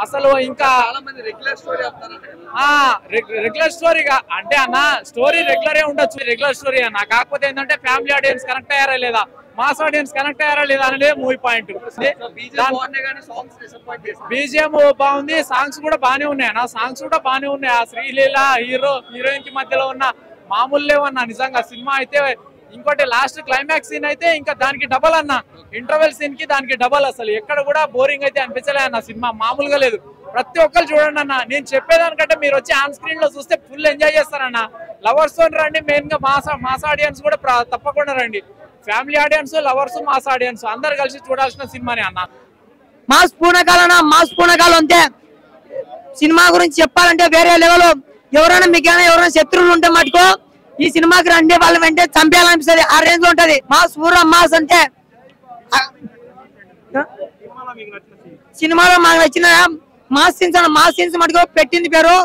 అసలు ఇంకా రెగ్యులర్ స్టోరీగా అంటే అన్న స్టోరీ రెగ్యులరే ఉండొచ్చు, రెగ్యులర్ స్టోరీ అన్న. కాకపోతే ఏంటంటే ఫ్యామిలీ ఆడియన్స్ కనెక్ట్ అయ్యారా లేదా, మాస్ ఆడియన్స్ కనెక్ట్ అయ్యారా లేదా అనేది మూవీ పాయింట్. బీజిఎం బాగుంది, సాంగ్స్ కూడా బాగానే ఉన్నాయి అన్న, సాంగ్స్ కూడా బాగానే ఉన్నాయి. ఆ శ్రీలీల హీరోయిన్ కి మధ్యలో ఉన్న మామూలు లేవన్నా నిజంగా సినిమా అయితే. ఇంకోటి లాస్ట్ క్లైమాక్స్ సీన్ అయితే ఇంకా దానికి డబల్ అన్న, ఇంటర్వెల్ సీన్ కి దానికి డబల్. అసలు ఎక్కడ కూడా బోరింగ్ అయితే అనిపించలే అన్న, సినిమా మామూలుగా లేదు. ప్రతి ఒక్కరు చూడండి అన్న, నేను చెప్పేదానికంటే మీరు వచ్చి ఆన్ స్క్రీన్ లో చూస్తే ఫుల్ ఎంజాయ్ చేస్తారన్న. లవర్స్ తో రండి, మెయిన్ గా మాస్ ఆడియన్స్ కూడా తప్పకుండా రండి. Family audience, lovers, mass audience అందరు కలిసి చూడాల్సిన సినిమానే అన్న. మాస్ పూనకాలు అంతే. సినిమా గురించి చెప్పాలంటే వేరే లెవెల్. ఎవరైనా మీకు ఎవరైనా శత్రువులు ఉంటే మటుకో ఈ సినిమాకి రండి, వాళ్ళ వెంటనే చంపేయాలనిపిస్తుంది. ఆ రేంజ్ లో ఉంటది మాస్, పూరా మాస్. అంటే సినిమాలో మాకు నచ్చిన మాస్ సీన్స్ మటుకు పెట్టింది పేరు.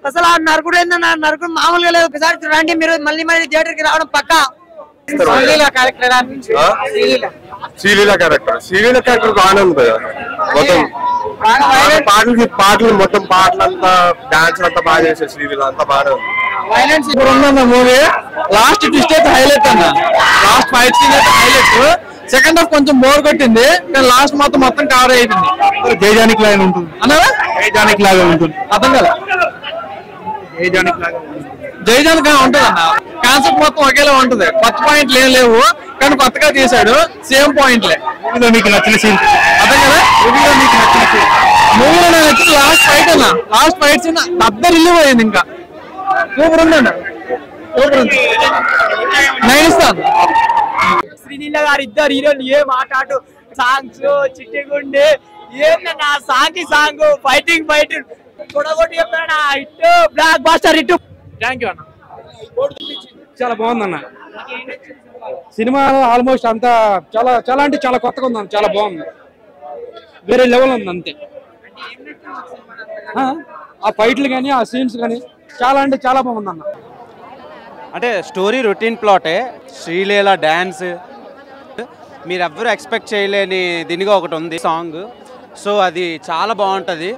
అసలు ఆ నరకుడు ఏందన్న, నరకుడు మామూలుగా లేదు. ఒకసారి రండి మీరు, మళ్ళీ థియేటర్ కి రావడం పక్కా. శ్రీలీల క్యారెక్టర్ బాగానే ఉంది కదా. మొత్తం పాటలు మొత్తం పాటలంతా డాన్స్ అంతా బాగా చేశారు. శ్రీలీల అంతా బాగానే ఉంది. వైలెన్స్ ఇప్పుడు ఉందన్న మూవీ. లాస్ట్ ట్విస్ట్ అయితే హైలైట్ అన్న, లాస్ట్ ఫైట్ సీన్ అయితే హైలైట్. సెకండ్ హాఫ్ కొంచెం బోర్ కొట్టింది, కానీ లాస్ట్ మొత్తం కవర్ అయిపోయింది. జైజానిక్ లాగా ఉంటుంది అన్నారా? జైజానిక్ లాగా ఉంటుంది. అర్థం కదా, జైజానిక్ ఉంటుంది అన్న. కాన్సెప్ట్ మొత్తం ఒకేలా ఉంటది, కొత్త పాయింట్లు ఏం లేవు, కానీ కొత్తగా తీసాడు సేమ్ పాయింట్లే. మీకు నచ్చిన సీన్ అర్థం కదా, మీకు నచ్చిన సీన్ మూవీలో నచ్చిన లాస్ట్ ఫైట్ అన్న. లాస్ట్ ఫైట్ సీన్ అద్దరు రిలీవ్ అయింది. ఇంకా సూపర్ ఉందండి, సూపర్ ఉంది. నేను ఇస్తాను. శ్రీలీల గారు ఇద్దరు హీరోలు ఏ మాట్లాడు, సాంగ్స్ చిట్టిగుండి ఏంటన్నా సాంగ్ ఫైటింగ్ కొడగొట్టి చెప్తాడు. Hit, blockbuster hit. Thank you అన్న. చాలా బాగుందన్న సినిమా. ఆల్మోస్ట్ అంతా చాలా అంటే చాలా కొత్తగా ఉందన్న, చాలా బాగుంది, వేరే లెవెల్ ఉంది అంతే. ఆ ఫైట్లు కానీ ఆ సీన్స్ కానీ చాలా అంటే చాలా బాగుందన్న. అంటే స్టోరీ రొటీన్ ప్లాటే, శ్రీలీల డ్యాన్స్ మీరు ఎవ్వరూ ఎక్స్పెక్ట్ చేయలేని దీనిగా ఒకటి ఉంది సాంగ్. సో అది చాలా బాగుంటుంది.